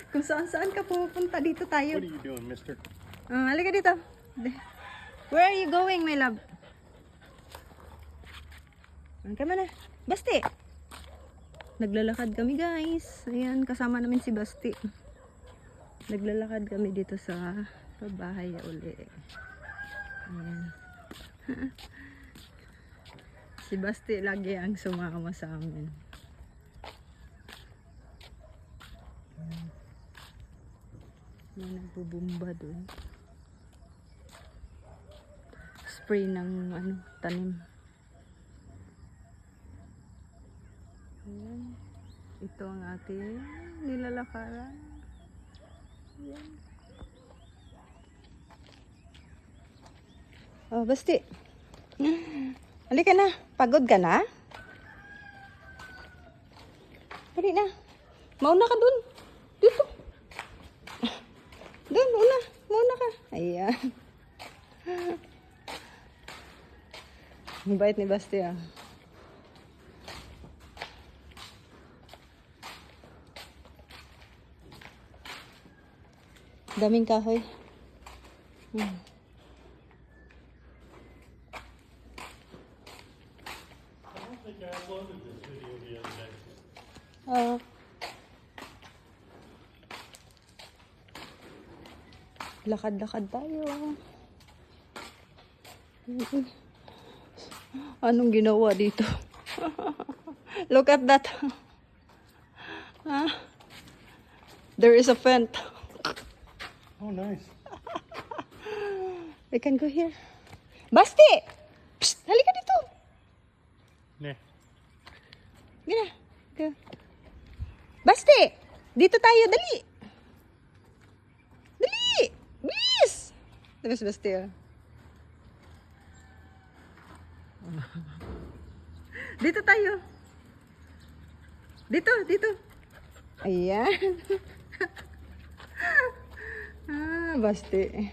Kung saan ka pupunta, dito tayo. What are you doing, mister? Halika dito. Where are you going, my love? Kama na. Basti! Naglalakad kami, guys. Ayan, kasama namin si Basti. Naglalakad kami dito sa bahay uli. Ayan. Si Basti lagi ang sumama sa amin. May nagbubumba doon. Spray ng tanim. Ayan. Ito ang ating nilalakaran. Ayan. Oh, Basti. Halika na. Pagod ka na? Hali na. Mauna ka dun. Dito. Dun, una. Mauna ka. Ayan. Ang bait ni Basti ah. Daming kahoy. Lakad-lakad tayo. Anong ginawa dito? Look at that. There is a vent. Oh, nice. We can go here. Basti! Psst! Halika dito. Yeah. Gina. Go. Basti! Dito tayo. Dali. Dali! Bilis! Tapos Basti ah. Dito tayo. Dito. Ayan. Basti.